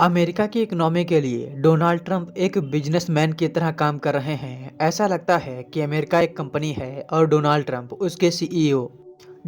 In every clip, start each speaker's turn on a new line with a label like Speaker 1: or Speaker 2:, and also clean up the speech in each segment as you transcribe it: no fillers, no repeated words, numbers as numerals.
Speaker 1: America की economy के लिए डोनाल्ड ट्रंप एक बिजनेसमैन की तरह काम कर रहे हैं। ऐसा लगता है कि अमेरिका एक कंपनी है और डोनाल्ड ट्रंप उसके सीईओ।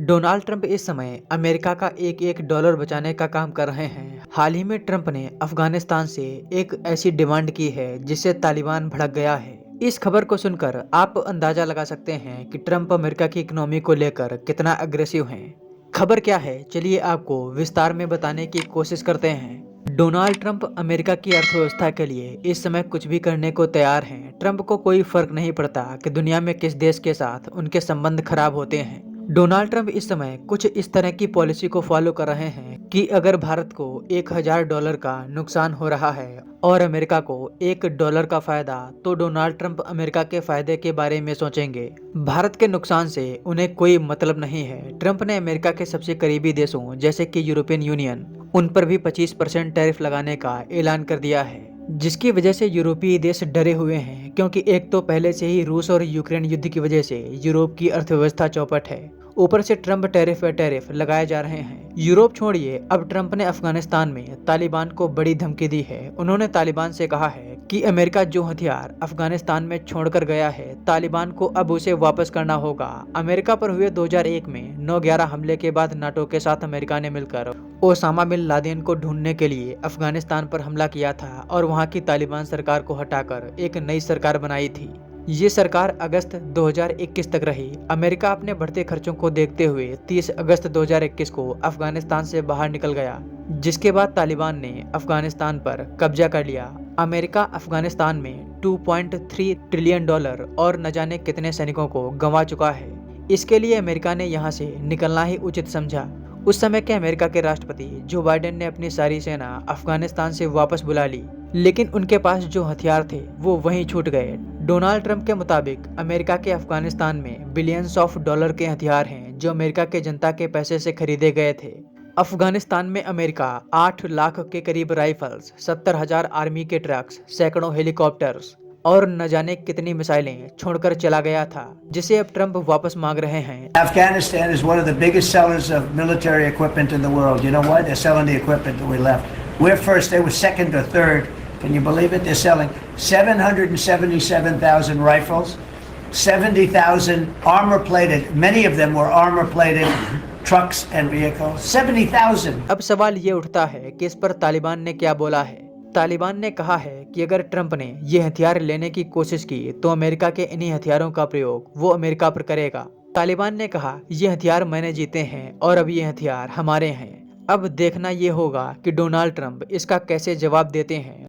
Speaker 1: डोनाल्ड ट्रंप इस समय अमेरिका का एक एक डॉलर बचाने का काम कर रहे हैं। हाल ही में ट्रंप ने अफगानिस्तान से एक ऐसी डिमांड की है जिससे तालिबान भड़क गया है। इस खबर को सुनकर आप अंदाजा लगा सकते हैं कि ट्रंप अमेरिका की इकोनॉमी को लेकर कितना अग्रेसिव हैं। खबर क्या है, चलिए आपको विस्तार में बताने की कोशिश करते हैं। डोनाल्ड ट्रंप अमेरिका की अर्थव्यवस्था के लिए इस समय कुछ भी करने को तैयार हैं। ट्रंप को कोई फर्क नहीं पड़ता कि दुनिया में किस देश के साथ उनके संबंध खराब होते हैं। डोनाल्ड ट्रंप इस समय कुछ इस तरह की पॉलिसी को फॉलो कर रहे हैं कि अगर भारत को $1000 का नुकसान हो रहा है और अमेरिका को $1 का फायदा, तो डोनाल्ड ट्रंप अमेरिका के फायदे के बारे में सोचेंगे। भारत के नुकसान से उन्हें कोई मतलब नहीं है। ट्रंप ने अमेरिका के सबसे करीबी देशों जैसे कि यूरोपियन यूनियन, उन पर भी 25% टैरिफ लगाने का ऐलान कर दिया है, जिसकी वजह से यूरोपीय देश डरे हुए हैं, क्योंकि एक तो पहले से ही रूस और यूक्रेन युद्ध की वजह से यूरोप की अर्थव्यवस्था चौपट है, ऊपर से ट्रंप टैरिफ पे टैरिफ लगाए जा रहे हैं। यूरोप छोड़िए, अब ट्रंप ने अफगानिस्तान में तालिबान को बड़ी धमकी दी है। उन्होंने तालिबान से कहा है कि अमेरिका जो हथियार अफगानिस्तान में छोड़कर गया है, तालिबान को अब उसे वापस करना होगा। अमेरिका पर हुए 2001 में 9/11 हमले के बाद नाटो के साथ अमेरिका ने मिलकर ओसामा बिन लादेन को ढूंढने के लिए अफगानिस्तान पर हमला किया था और वहां की तालिबान सरकार को हटाकर एक नई सरकार बनाई थी। ये सरकार अगस्त 2021 तक रही। अमेरिका अपने बढ़ते खर्चों को देखते हुए 30 अगस्त 2021 को अफगानिस्तान से बाहर निकल गया, जिसके बाद तालिबान ने अफगानिस्तान पर कब्जा कर लिया। अमेरिका अफगानिस्तान में $2.3 ट्रिलियन और न जाने कितने सैनिकों को गंवा चुका है। इसके लिए अमेरिका ने यहाँ से निकलना ही उचित समझा। उस समय के अमेरिका के राष्ट्रपति जो बाइडेन ने अपनी सारी सेना अफगानिस्तान से वापस बुला ली, लेकिन उनके पास जो हथियार थे वो वहीं छूट गए। डोनाल्ड ट्रंप के मुताबिक अमेरिका के अफगानिस्तान में बिलियंस ऑफ डॉलर के हथियार हैं जो अमेरिका के जनता के पैसे से खरीदे गए थे। अफगानिस्तान में अमेरिका 8 लाख के करीब राइफल्स, 70,000 आर्मी के ट्रक्स, सैकड़ों हेलीकॉप्टर्स और न जाने कितनी मिसाइलें छोड़कर चला गया था, जिसे अब ट्रंप वापस मांग रहे हैं।
Speaker 2: Afghanistan is one of the biggest sellers of military equipment in the world. You know why? They're selling the equipment that we left. We're first, they were second or third. Can you believe it? They're selling 777,000 rifles, 70,000 armor-plated. Many of them were armor-plated trucks and vehicles. 70,000.
Speaker 1: अब सवाल ये उठता है कि इस पर तालिबान ने क्या बोला है। तालिबान ने कहा है कि अगर ट्रंप ने ये हथियार लेने की कोशिश की तो अमेरिका के इन्हीं हथियारों का प्रयोग वो अमेरिका पर करेगा। तालिबान ने कहा, ये हथियार मैंने जीते हैं और अब ये हथियार हमारे हैं। अब देखना ये होगा कि डोनाल्ड ट्रंप इसका कैसे जवाब देते हैं।